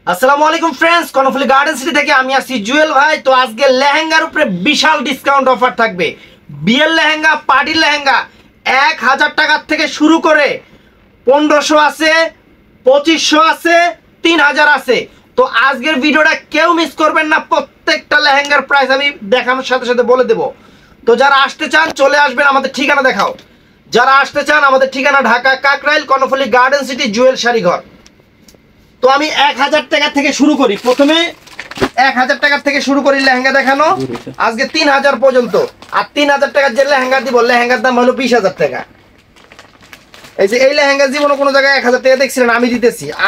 আসসালামু আলাইকুম friends, Karnaphuli garden city থেকে আমি আসছি জুয়েল ভাই। তো আজকে লেহেঙ্গার উপরে বিশাল ডিসকাউন্ট অফার থাকবে। বিয়ের লেহেঙ্গা, পার্টির লেহেঙ্গা 1000 টাকার থেকে শুরু করে 1500 আছে, 2500 আছে, 3000 আছে। তো আজকের ভিডিওটা কেউ মিস করবেন না, প্রত্যেকটা লেহেঙ্গার প্রাইস আমি দেখানোর সাথে সাথে বলে দেব। তো যারা আসতে চান চলে আসবেন, আমাদের ঠিকানা দেখাও। যারা আসতে চান আমাদের ঠিকানা ঢাকা কাকরাইল, কর্ণফুলী গার্ডেন সিটি, জুয়েল শাড়িঘর। তো আমি 1000 টাকা থেকে শুরু করি। প্রথমে 1000 টাকার থেকে শুরু করি লেহেঙ্গা দেখানো, আজকে 3000 পর্যন্ত। আর 3000 টাকার যে লেহেঙ্গা দিব, লেহেঙ্গার দাম হলো 20000 টাকা। এই যে এই লেহেঙ্গা জীবনে কোনো জায়গায় 1000 টাকা দেখছিলেন?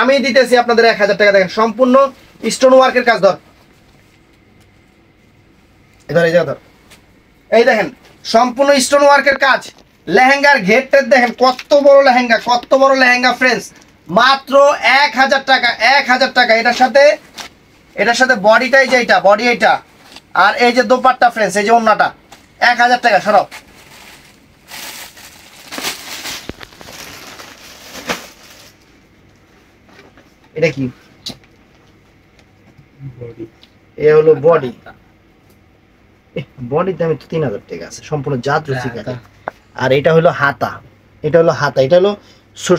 আমি দিতেছি আপনাদের 1000 টাকা। দেখেন সম্পূর্ণ স্টোন ওয়ার্কের কাজ। ধর এই জায়গা ধর, এই দেখেন সম্পূর্ণ স্টোন ওয়ার্কের কাজ। লেহেঙ্গার ঘেরটা দেখেন কত বড় লেহেঙ্গা, কত বড় লেহেঙ্গা ফ্রেন্ডস। মাত্র 1000 টাকা, 1000 টাকা। এটার সাথে বডিটাই যে এটা, বডি এইটা, আর এই যে দোপাট্টা ফ্রেন্ডস, এই যে ওন্নাটা 1000 টাকা। সরাও, এটা কি? এ হলো বডি। বডির দাম তো 3000 টাকা আছে, সম্পূর্ণ জাত রসিকা। আর এটা হলো হাতা, এটা হলো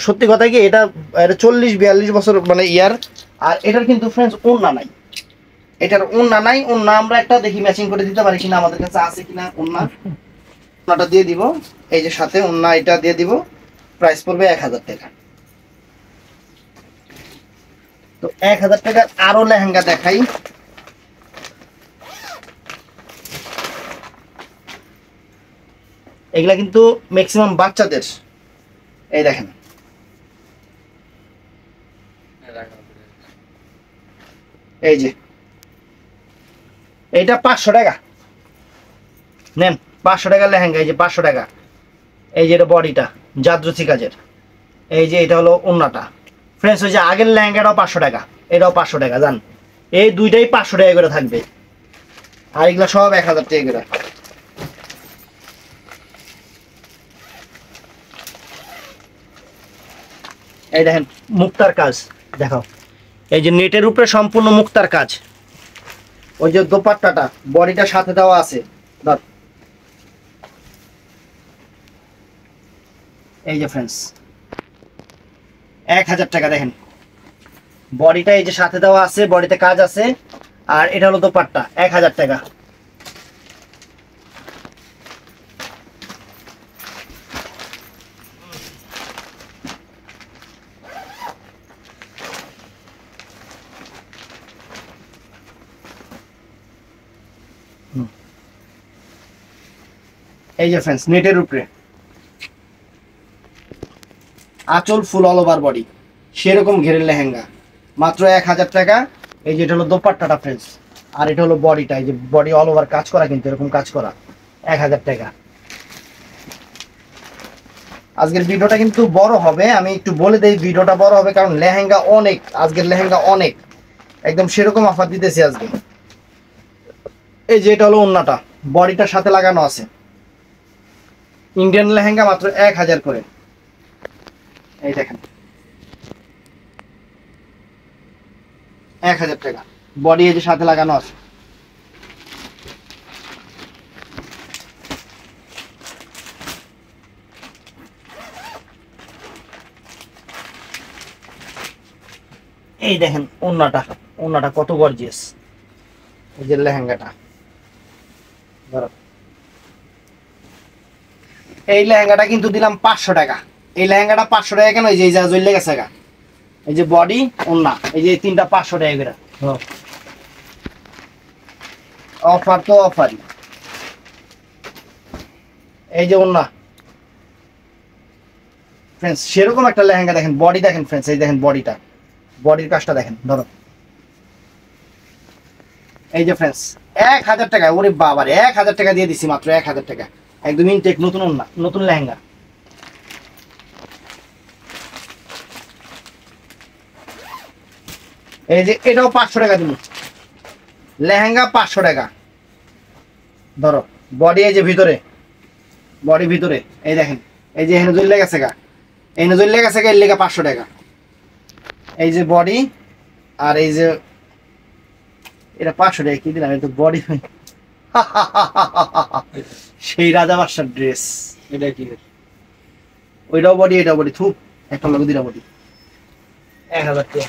সত্যি কথা কি, এটা 40-42 বছর মানে ইয়ার। আর এটার কিন্তু ফ্রেন্ডস ওন্না নাই, এটার ওন্না নাই। ওন্না আমরা একটা দেখি ম্যাচিং করে দিতে পারি কিনা, আমাদের কাছে আছে কিনা ওন্নাটা দিয়ে দিব। এই যে সাথে ওন্না এটা দিয়ে দিব, প্রাইস পড়বে 1000 টাকা। তো 1000 টাকার আরো লেহেঙ্গা দেখাই। এগুলা কিন্তু ম্যাক্সিমাম বাচ্চাদের। এই দেখেন, এই যে এইটা 500 টাকা নেন, 500 টাকার লেহেঙ্গা। এই যে 500 টাকা। এই যে এটা বডিটা জাদ্রসি কাজের। এই যে এটা হলো ওন্নাটা ফ্রেন্ডস। ওই যে আগের লেহেঙ্গাটাও 500 টাকা, এটাও 500 টাকা। জান এই দুইটাই 500 টাকা করে থাকবে, আর এগুলা সব 1000 টাকা করে। এই দেখেন মুক্তার কাজ দেখাও। এই যে নেটের উপরে সম্পূর্ণ মুক্তার কাজ। ওই যে দোপাট্টাটা, বডিটা সাথে দেওয়া আছে। ধর, এই যে ফ্রেন্ডস 1000 টাকা। দেখেন বডিটা এই যে সাথে দেওয়া আছে, বডিতে কাজ আছে। আর এটা হলো দোপাট্টা, 1000 টাকা। এই যে ফ্রেন্ডস নেটের উপরে আঁচল ফুল অল ওভার বডি, সেরকম ঘেরের লেহেঙ্গা, মাত্র 1000 টাকা। এই যে এটা হলো দোপাট্টাটা ফ্রেন্ডস, আর এটা হলো বডিটা। এই যে বডি অল ওভার কাজ করা, কিন্তু এরকম কাজ করা, 1000 টাকা। আজকের ভিডিওটা কিন্তু বড় হবে, আমি একটু বলে দেই ভিডিওটা বড় হবে কারণ লেহেঙ্গা অনেক, আজকের লেহেঙ্গা অনেক, একদম সেরকম অফার দিতেছি আজকে। এই যে এটা হলো ওন্নাটা, বডিটার সাথে লাগানো আছে। ইন্ডিয়ান লেহেঙ্গা মাত্র 1000 করে। এই দেখেন 1000 টাকা, বডি এই যে সাথে লাগানো আছে। এই দেখেন ওন্নাটা কত গর্জিয়াস। এই যে লেহেঙ্গাটা ধরো, এই লেহেঙ্গাটা কিন্তু দিলাম 500 টাকা। এই লেহেঙ্গাটা 500 টাকা কেন? এই যে জ্বললে গেছে গা। এই যে বডি, ওন্না, এই যে তিনটা 500 টাকা করে। অফার তো অফারই। এই যে ওন্না ফ্রেন্ডস, সেরকম একটা লেহেঙ্গা। দেখেন বডি দেখেন ফ্রেন্ডস, এই দেখেন বডিটা, বডির কাজটা দেখেন। ধরো এই যে ফ্রেন্ডস 1000 টাকা। ওরে বাবারে, 1000 টাকা দিয়ে দিছি, মাত্র 1000 টাকা। একদম ইনটেক নতুন ওন্না, নতুন লেহেঙ্গা। এই যে এটাও 500 টাকা দিন, লেহেঙ্গা 500 টাকা। ধরো বডি, এই যে ভিতরে বডি, ভিতরে এই দেখেন, এই যে এখানে জ্বললে গেছে গা, এখানে জ্বললে গেছে গা, এর লেগে 500 টাকা। এই যে বডি, আর এই যে এটা 500 টাকা কি দিলাম, এটা বডি সেই রাজা বাদশার ড্রেস। এটা কি? ওইটাও বডি, এটাও বডি, থুপ একটা লোক দিলা বডি। 1000 টাকা,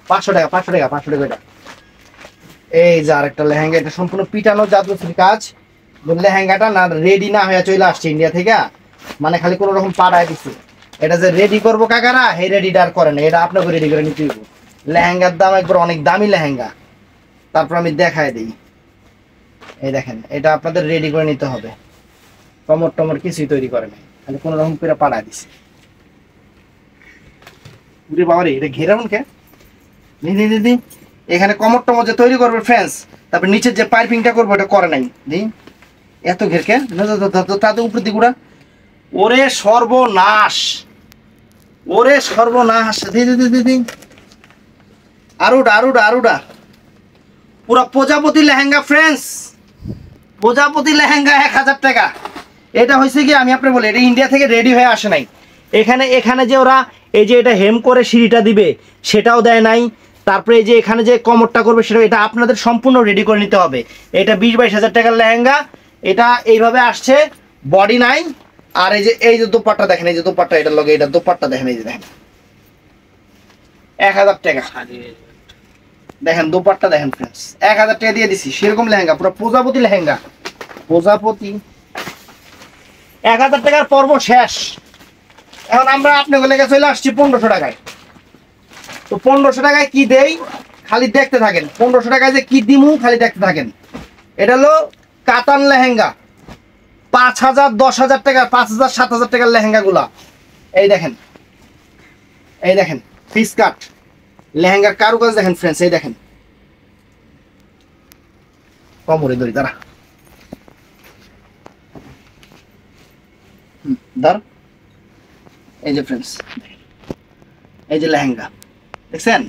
500 টাকা, 500 টাকা, 500 টাকা এটা। এই যে আরেকটা লেহেঙ্গা, এটা সম্পূর্ণ পিটানো জাদুসির কাজ। লেহেঙ্গাটা না রেডি না হয়ে চলে আসছে ইন্ডিয়া থেকে, মানে খালি কোনো রকম পাড়ায় দিচ্ছে। এটা যে রেডি করবো কাকারা, হে রেডিটা আর করে না, এটা আপনাকে রেডি করে নিতে হইব। লেহেঙ্গার দাম একবার অনেক দামি লেহেঙ্গা। তারপর আমি দেখায় দিই, এই দেখেন, এটা আপনাদের রেডি করে নিতে হবে। কমর টমর কিছুই তৈরি করে নাই, খালি কোনো রকম করে পাড়ায় দিচ্ছে। উরে বাবারে, এটা ঘেরাউন কে দিদি, এখানে কমর টমর যে তৈরি করবে ফ্রেন্ডস, তারপর নিচের যে পাইপিংটা করবো এটা করে নাই দি, এত ঘেরকে তাদের উপর দিকে উড়া। ওরে সর্বনাশ, ওরে সর্বনাশ, দিদি আরুডা পুরা প্রজাপতি লেহেঙ্গা ফ্রেন্ডস, প্রজাপতি লেহেঙ্গা 1000 টাকা। এটা হয়েছে কি, আমি আপনাকে বলি, এটা ইন্ডিয়া থেকে রেডি হয়ে আসে নাই। এখানে যে ওরা এই যে এটা হেম করে সিঁড়িটা দিবে সেটাও দেয় নাই। তারপরে এই যে এখানে যে কমরটা করবে সেটা, এটা আপনাদের সম্পূর্ণ রেডি করে নিতে হবে। এটা 20-22 হাজার টাকার লেহেঙ্গা। এটা এইভাবে আসছে, বডি নাই। আর এই যে দোপাট্টা দেখেন, এই যে দোপাট্টা, এটার লগে এটা দোপাট্টা দেখেন, এই যে দেখেন 1000 টাকা। দেখেন দোপাট্টা দেখেন ফ্রেন্ডস, 1000 টাকা দিয়ে দিছি। সেরকম লেহেঙ্গা, পুরো প্রজাপতি লেহেঙ্গা, প্রজাপতি। 1000 টাকার পর্ব শেষ। এখন আমরা আপনাকে লেগে চলে আসছি 1500 টাকায়। তো 1500 টাকায় কি দেই খালি দেখতে থাকেন, 1500 টাকায় যে কি দিমু খালি দেখতে থাকেন। এটা হলো কাতান লেহেঙ্গা, 5000, 10,000 টাকা, 5000, 7000 টাকার লেহেঙ্গা গুলা। এই দেখেন পিস কাট লেহেঙ্গার কারুকাজ দেখেন ফ্রেন্ডস, এই দেখেন কমরে দড়ি দাঁড়া ধর। এই যে ফ্রেন্ডস, এই যে লেহেঙ্গা দেখছেন,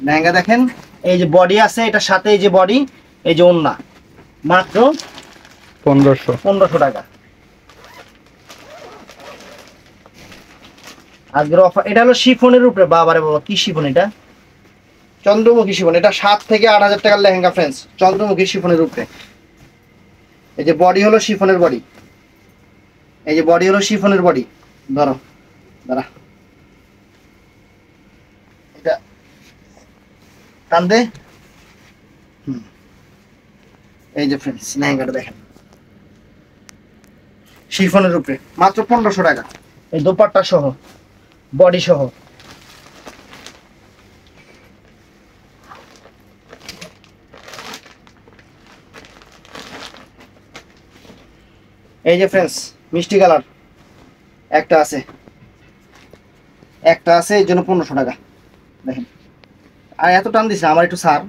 লেহেঙ্গা দেখেন। এই যে বডি আছে এটার সাথে, এই যে বডি, এই যে ওন্না, মাত্র 1500 টাকা। আজকের অফার। এটা হলো শিফনের উপরে, বাবারে বাবা কি শিফন, এটা চন্দ্রমুখী শিফন। এটা 7 থেকে 8000 টাকার লেহেঙ্গা ফ্রেন্ডস, চন্দ্রমুখী শিফনের উপরে। এই যে বডি হলো শিফনের বডি, এই যে বডি হলো শিফনের বডি। ধরো দাঁড়া, এটা টান দে। এই যে ফ্রেন্ডস লেহেঙ্গাটা দেখেন, শিফনের উপরে, মাত্র 1500 টাকা। এই দোপাট্টা সহ, বডি সহ। এই যে ফ্রেন্ডস মিষ্টি কালার একটা আছে, এই জন্য 1500 টাকা। দেখেন, আর এত টান দিছে আমার, একটু সার।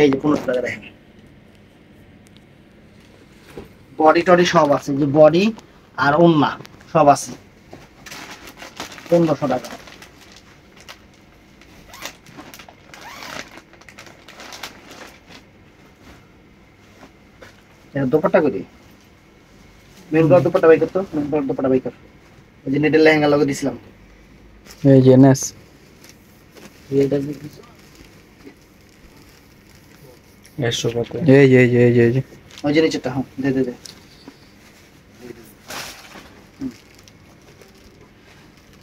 এই যে 1500 টাকা দেখেন, বডি টডি সব আছে, যে বডি আর ওন্না সব আছে, 1500 টাকা। দোপাট্টা করি, মেন ব্লক দোপাট্টা বাই করতো, মেন ব্লক দোপাট্টা বাই কর। এই যে নেটের লেহেঙ্গা লগে দিছিলাম, এই যে নেস এইটা এসো কত, এই যে ওই যে নিচেটা, হ্যাঁ দে।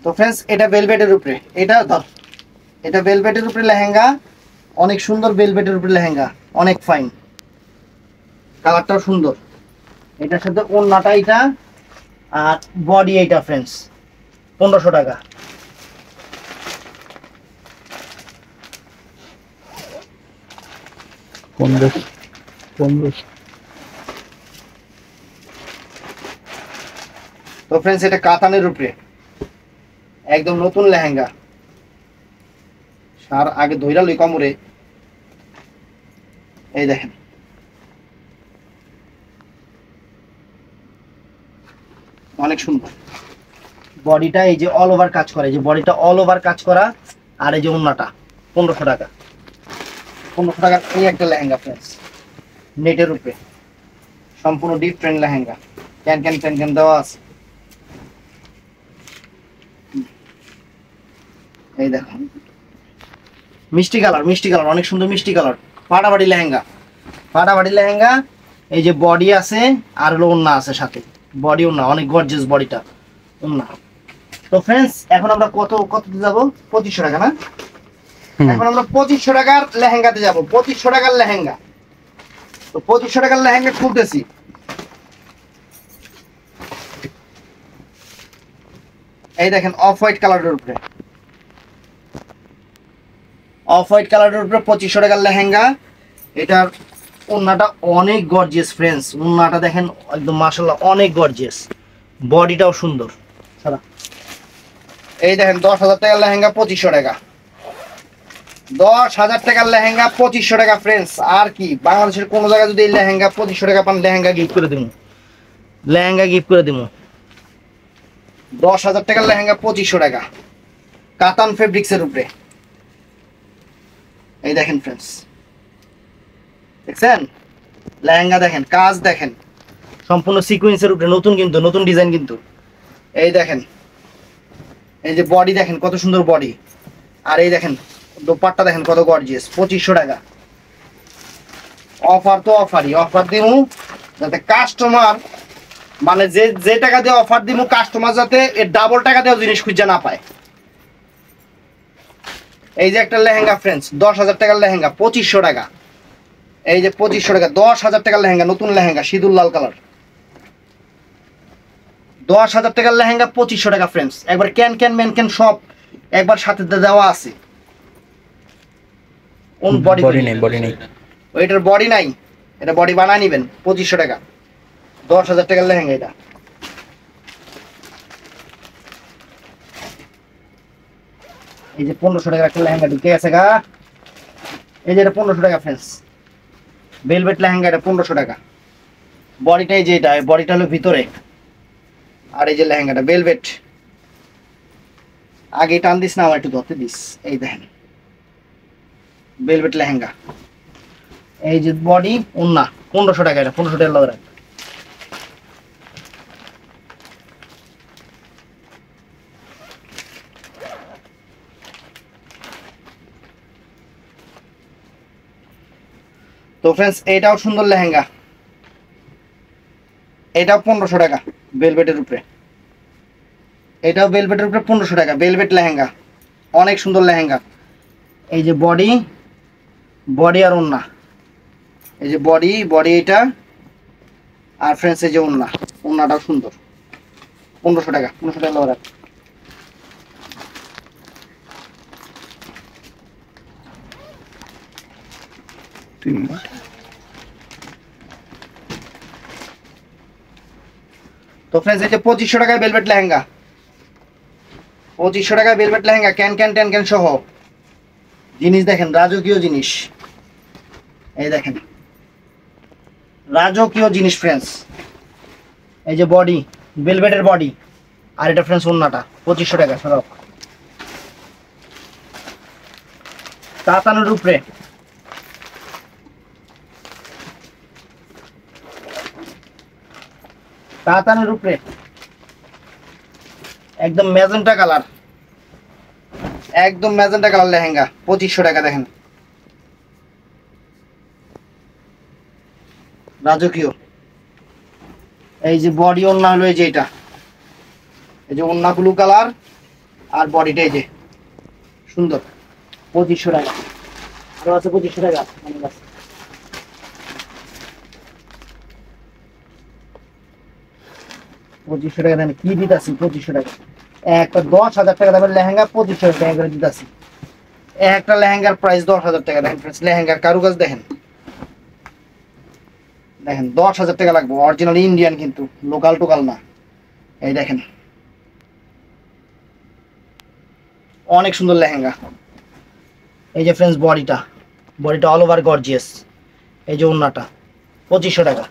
তো ফ্রেন্ডস এটা ভেলভেটের উপরে, এটা ধর, এটা ভেলভেটের উপরে লেহেঙ্গা, অনেক সুন্দর ভেলভেটের উপরে লেহেঙ্গা, অনেক ফাইন, কালারটাও সুন্দর। এটার সাথে ওন্নাটা এটা, আর বডি এইটা ফ্রেন্ডস, 1500 টাকা। তো ফ্রেন্ডস এটা কাতানের উপরে একদম নতুন লেহেঙ্গা, সার আগে ধইরা লই কমরে। এই দেখেন অনেক সুন্দর বডিটা, এই যে অল ওভার কাজ করা, এই যে বডিটা অল ওভার কাজ করা। আর এই যে ওন্নাটা 1500 টাকা, 1500 টাকার এই একটা লেহেঙ্গা ফ্রেন্ডস, নেটের উপরে সম্পূর্ণ ডিফারেন্ট লেহেঙ্গা, ক্যান দেওয়া আছে। এই দেখো মিষ্টি কালার, অনেক সুন্দর মিষ্টি কালার। ফাটাফাটি লেহেঙ্গা। এই যে বডি আছে আর হলো ওন্না আছে সাথে, বডি ওন্না, অনেক গর্জিয়াস বডিটা, ওন্না। তো ফ্রেন্ডস এখন আমরা কত যাব? 2500 টাকা না? এখন আমরা 2500 টাকার লেহেঙ্গাতে যাব। 2500 টাকার লেহেঙ্গা। তো 2500 টাকার লেহেঙ্গা খুলতেছি। এই দেখেন অফ হোয়াইট কালারের উপরে, 2500 টাকার লেহেঙ্গা। এটার ওন্নাটা অনেক গর্জিয়াস ফ্রেন্ডস, ওন্নাটা দেখেন একদম মাশাআল্লাহ অনেক গর্জিয়াস, বডিটাও সুন্দর। এই দেখেন 10,000 টাকার লেহেঙ্গা 2500 টাকা, 10,000 টাকার লেহেঙ্গা 2500 টাকা ফ্রেন্ডস। আর কি বাংলাদেশের কোন জায়গায় যদি এই লেহেঙ্গা 2500 টাকা পান, লেহেঙ্গা গিফট করে দিব। 10,000 টাকার লেহেঙ্গা 2500 টাকা, কাতান ফেব্রিক্সের উপরে। এই দেখেন ফ্রেন্ডস, দেখছেন লেহেঙ্গা, দেখেন কাজ, দেখেন সম্পূর্ণ সিকোয়েন্সের উপরে, নতুন কিন্তু, নতুন ডিজাইন কিন্তু। এই দেখেন, এই যে বডি দেখেন কত সুন্দর বডি, আর এই দেখেন দোপাট্টা দেখেন কত গর্জিয়াস। 2500 টাকা। অফার তো অফারই, অফার দিমু যাতে কাস্টমার, মানে যে টাকা দিয়ে অফার দিমু, কাস্টমার যাতে এর ডাবল টাকা দিয়েও জিনিস খুঁজে না পায়। এই যে একটা লেহেঙ্গা ফ্রেন্ডস, 10,000 টাকার লেহেঙ্গা 2500 টাকা। এই যে 2500 টাকা, 10,000 টাকার লেহেঙ্গা, নতুন লেহেঙ্গা, সিঁদুর লাল কালার। 10,000 টাকার লেহেঙ্গা 2500 টাকা ফ্রেন্ডস। একবার ক্যান ম্যান সব একবার সাথে দেওয়া আছে। বডি নেই, ওইটার বডি নাই, এটা বডি বানায় নিবেন। 2500 টাকা, 10,000 টাকার লেহেঙ্গা। এটা এই যে 1500 টাকার একটা লেহেঙ্গা ঢুকে আছে গা। এই যে এটা 1500 টাকা ফ্রেন্ডস, ভেলভেট লেহেঙ্গা, এটা 1500 টাকা। বডিটা এই যে এটা, বডিটা হলো ভিতরে, আর এই যে লেহেঙ্গাটা ভেলভেট। আগে টান দিস না, আমার একটু ধরতে দিস। এই দেখেন ভেলভেট লেহেঙ্গা। এই যে বডি, ওন্না 1500 টাকা, এটা 1500 টাকা লাগবে। তো ফ্রেন্ডস এটাও সুন্দর লেহেঙ্গা, এটাও 1500 টাকা ভেলভেটের উপরে। এটাও ভেলভেটের উপরে 1500 টাকা, ভেলভেট লেহেঙ্গা, অনেক সুন্দর লেহেঙ্গা। এই যে বডি আর ওন্না, এই যে বডি এটা, আর ফ্রেন্ডস এই যে ওন্নাটাও সুন্দর। 1500 টাকা, 1500 টাকা লাগবে। তো ফ্রেন্ডস এই যে 2500 টাকায় ভেলভেট লেহেঙ্গা, 2500 টাকায় ভেলভেট লেহেঙ্গা, ক্যান সহ জিনিস। দেখেন রাজকীয় জিনিস, এই দেখেন রাজকীয় জিনিস ফ্রেন্ডস। এই যে বডি, ভেলভেটের বডি, আর এটা ফ্রেন্ডস ওন্নাটা 2500 টাকা সব। কাতানের উপরে, কাতানের উপরে একদম ম্যাজেন্টা কালার, একদম ম্যাজেন্টা কালার লেহেঙ্গা 2500 টাকা। দেখেন রাজকীয়। এই যে বডি, ওন্না হলো এই যে এটা, এই যে ওন্না ব্লু কালার, আর বডিটা এই যে সুন্দর। 2500 টাকা। আরো আছে 2500 টাকা, অনেক আছে। পঁচিশশো টাকা দেন, কি দিতাছি 2500 টাকা। একটা 10,000 টাকা দামের লেহেঙ্গা 2500 টাকা করে দিতাছি। একটা লেহেঙ্গার প্রাইস 10,000 টাকা। দেখেন ফ্রেন্ডস লেহেঙ্গার কারুকাজ দেখেন, দেখেন 10,000 টাকা লাগবে। অরিজিনাল ইন্ডিয়ান কিন্তু, লোকাল টোকাল না। এই দেখেন অনেক সুন্দর লেহেঙ্গা। এই যে ফ্রেন্ডস বডিটা অল ওভার গর্জিয়াস। এই যে ওন্নাটা 2500 টাকা।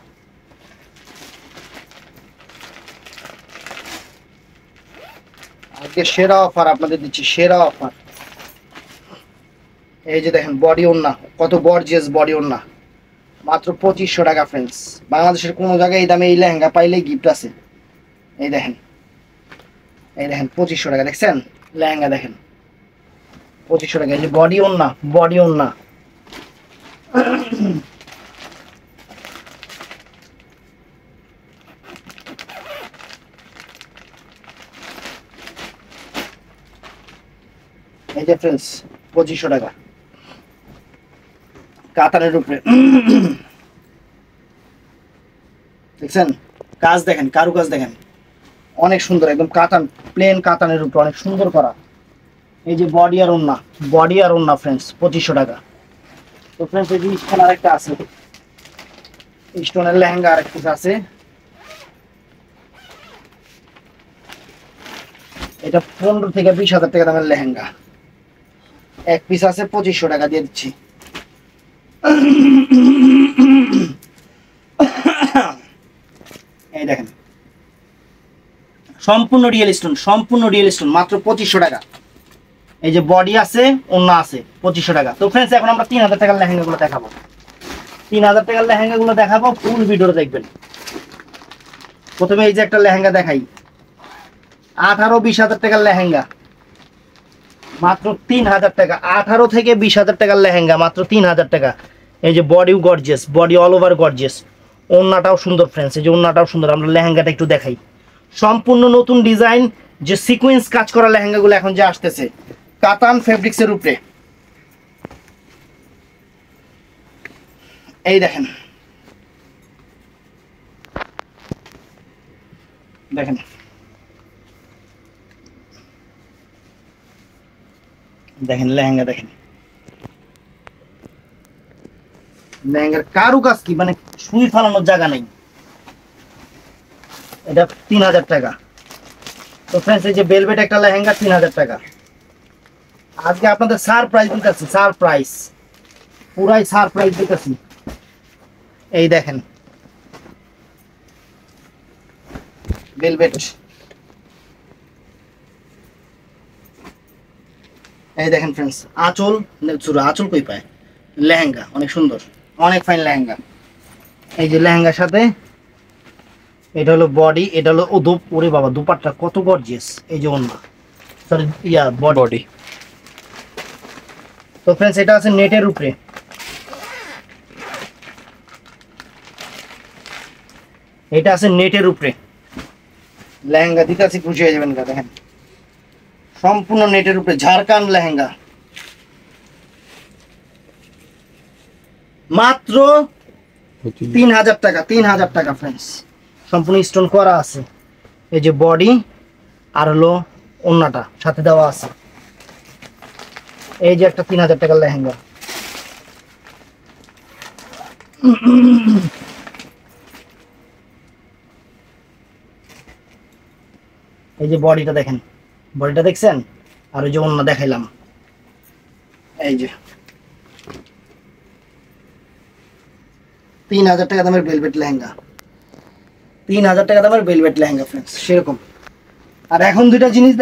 আজকে সেরা অফার আপনাদের দিচ্ছি, সেরা অফার। এই যে দেখেন বডি ওন্না, কত গর্জিয়াস বডি ওন্না, মাত্র 2500 টাকা ফ্রেন্ডস। বাংলাদেশের কোনো জায়গায় এই দামে এই লেহেঙ্গা পাইলেই গিফট আছে। এই দেখেন 2500 টাকা। দেখছেন লেহেঙ্গা, দেখেন 2500 টাকা। এই যে বডি ওন্না, বডি ওন্না। এই যে ফ্রেন্ডস 2500 টাকা কাতানের উপরে। দেখছেন কাজ দেখেন, কারু কাজ দেখেন, অনেক সুন্দর, একদম কাতান, প্লেন কাতানের উপরে অনেক সুন্দর করা। এই যে বডি আর ওন্না, বডি আর ওন্না ফ্রেন্ডস 2500 টাকা। তো ফ্রেন্ডস এই যে স্টোন আরেকটা আছে, স্টোনের লেহেঙ্গা আরেকটা আছে, এটা 15 থেকে 20,000 টাকা দামের লেহেঙ্গা। এক পিস আছে 2500 টাকা দিয়ে দিচ্ছি। এই দেখেন সম্পূর্ণ রিয়েল স্টোন, সম্পূর্ণ রিয়েল স্টোন, মাত্র 2500 টাকা। এই যে বডি আছে, ওন্না আছে, 2500 টাকা। তো ফ্রেন্ডস এখন আমরা 3000 টাকার লেহেঙ্গাগুলো দেখাবো, 3000 টাকার লেহেঙ্গাগুলো দেখাবো, ফুল ভিডিওটা দেখবেন। প্রথমে এই যে একটা লেহেঙ্গা দেখাই, 18-20,000 টাকার লেহেঙ্গা, মাত্র 3000 টাকা। 18 থেকে 20,000 টাকার লেহেঙ্গা, মাত্র 3000 টাকা। এই যে বডিও gorgeous, body all over gorgeous, ওন্নাটাও সুন্দর ফ্রেন্ডস, এই যে ওন্নাটাও সুন্দর। আমরা লেহেঙ্গাটা একটু দেখাই, সম্পূর্ণ নতুন ডিজাইন, যে সিকোয়েন্স কাজ করা লেহেঙ্গাগুলো এখন যে আসতেছে কাতান ফেব্রিক্সের উপরে। এই দেখেন, দেখেন দেখেন লেহেঙ্গা, দেখেন লেহেঙ্গার কারু কাজ কি, মানে সুই ফালানোর জায়গা নেই। এটা 3000 টাকা। তো ফ্রেন্ডস এই যে বেলভেট একটা লেহেঙ্গা 3000 টাকা। আজকে আপনাদের সারপ্রাইজ দিতেছি, সারপ্রাইজ, পুরাই সারপ্রাইজ দিতেছি। এই দেখেন বেলভেট, এই দেখেন ফ্রেন্ডস আঁচল, আঁচল কই পায়, লেহেঙ্গা অনেক সুন্দর, অনেক ফাইন লেহেঙ্গা। এই যে লেহেঙ্গার সাথে এটা হলো বডি, এটা হলো ওরে বাবা দুপাট্টা কত গর্জিয়াস। এই যে ওন্না, সরি ইয়া বডি। তো ফ্রেন্ডস এটা আছে নেটের উপরে, এটা আছে নেটের উপরে লেহেঙ্গা দিতে আছে, খুশি হয়ে যাবেন। দেখেন সম্পূর্ণ নেটের উপরে ঝাড়খান্ড লেহেঙ্গা, মাত্র 3000 টাকা। 3000 টাকা ফ্রেন্ডস, সম্পূর্ণ স্টোন করা আছে। এই যে বডি আর হলো ওন্নাটা সাথে দেওয়া আছে। এই যে একটা 3000 টাকার লেহেঙ্গা। এই যে বডিটা দেখেন, বডিটা দেখছেন, আর ওই যে ওন্না দেখাইলাম। এই যে 3000 টাকা দামের ভেলভেট লেহেঙ্গা, 3000 টাকা দামের ভেলভেট লেহেঙ্গা ফ্রেন্ডস, সেরকম। আর এখন দুইটা জিনিস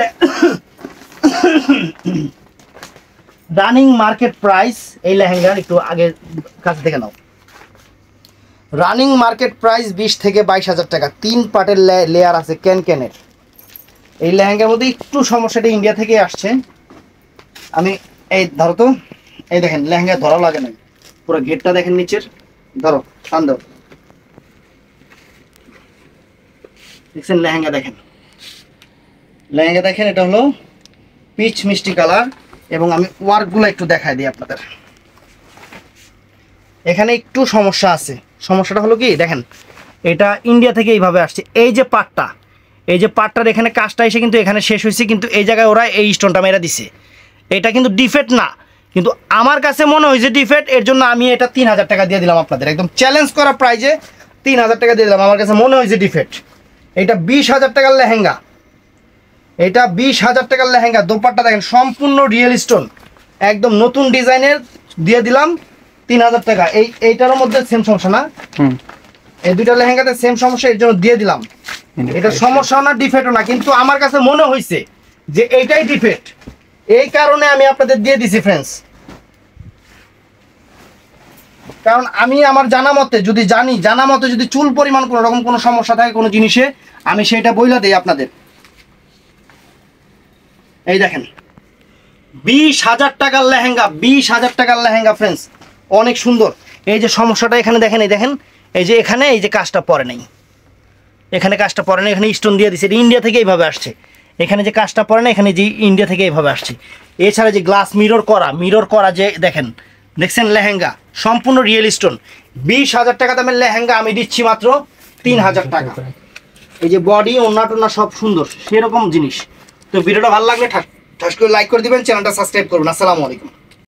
রানিং মার্কেট প্রাইস এই লেহেঙ্গার, একটু আগে কাছে থেকে নাও। রানিং মার্কেট প্রাইস 20 থেকে 22,000 টাকা। 3 পার্টের লেয়ার আছে ক্যানের। এই লেহেঙ্গার মধ্যে একটু সমস্যাটা ইন্ডিয়া থেকে আসছে। আমি এই ধরো তো, এই দেখেন লেহেঙ্গা ধরা লাগে না, পুরো ঘেরটা দেখেন নিচের, ধরো টান দাও, দেখছেন লেহেঙ্গা দেখেন, লেহেঙ্গা দেখেন। এটা হলো পিচ মিষ্টি কালার, এবং আমি ওয়ার্কগুলো একটু দেখাই দিই আপনাদের। এখানে একটু সমস্যা আছে, সমস্যাটা হলো কি দেখেন, এটা ইন্ডিয়া থেকে এইভাবে আসছে। এই যে পাটটা, এই যে পাটটার এখানে কাজটা এসে কিন্তু এখানে শেষ হয়েছে, কিন্তু এই জায়গায় ওরা এই স্টোনটা মেরা দিছে। এটা কিন্তু ডিফেক্ট না, কিন্তু আমার কাছে মনে হয়েছে ডিফেক্ট, এর জন্য আমি এটা 3000 টাকা দিয়ে দিলাম আপনাদের, একদম চ্যালেঞ্জ করা প্রাইজে 3000 টাকা দিয়ে দিলাম। আমার কাছে মনে হয়েছে ডিফেক্ট। এটা 20,000 টাকার লেহেঙ্গা, এটা 20,000 টাকার লেহেঙ্গা। দোপাট্টা দেখেন সম্পূর্ণ রিয়েল স্টোন, একদম নতুন ডিজাইনের, দিয়ে দিলাম 3000 টাকা। এইটার মধ্যে সেম সমস্যা না, এই দুইটা লেহেঙ্গাতে সেম সমস্যা, এর জন্য দিয়ে দিলাম। এটা সমস্যা না, ডিফেক্টও না, কিন্তু আমার কাছে মনে হয়েছে যে এইটাই ডিফেক্ট, এই কারণে আমি আপনাদের দিয়ে দিছি ফ্রেন্ডস। কারণ আমি আমার জানা মতে যদি চুল পরিমাণ কোনো রকম কোনো সমস্যা থাকে কোনো জিনিসে, আমি সেটা বইলা দিই আপনাদের। এই দেখেন 20,000 টাকার লেহেঙ্গা, 20,000 টাকার লেহেঙ্গা ফ্রেন্ডস, অনেক সুন্দর। এই যে সমস্যাটা এখানে দেখেন, এই দেখেন এই যে এখানে এই যে কাজটা পরে নাই, এখানে কাজটা পরে না, এখানে স্টোন দিয়ে দিছে, এটা ইন্ডিয়া থেকে এইভাবে আসছে। এখানে যে কাজটা পরে না, এখানে যে ইন্ডিয়া থেকে এইভাবে আসছে। এছাড়া যে গ্লাস মিরর করা যে দেখেন, দেখছেন লেহেঙ্গা সম্পূর্ণ রিয়েল স্টোন। 20,000 টাকা দামের লেহেঙ্গা আমি দিচ্ছি মাত্র 3,000 টাকা। এই যে বডি ওন্না টোনা সব সুন্দর সেরকম জিনিস। তো ভিডিওটা ভালো লাগলে ঠাস করে লাইক করে দিবেন, চ্যানেলটা সাবস্ক্রাইব করবেন। আসসালামু আলাইকুম।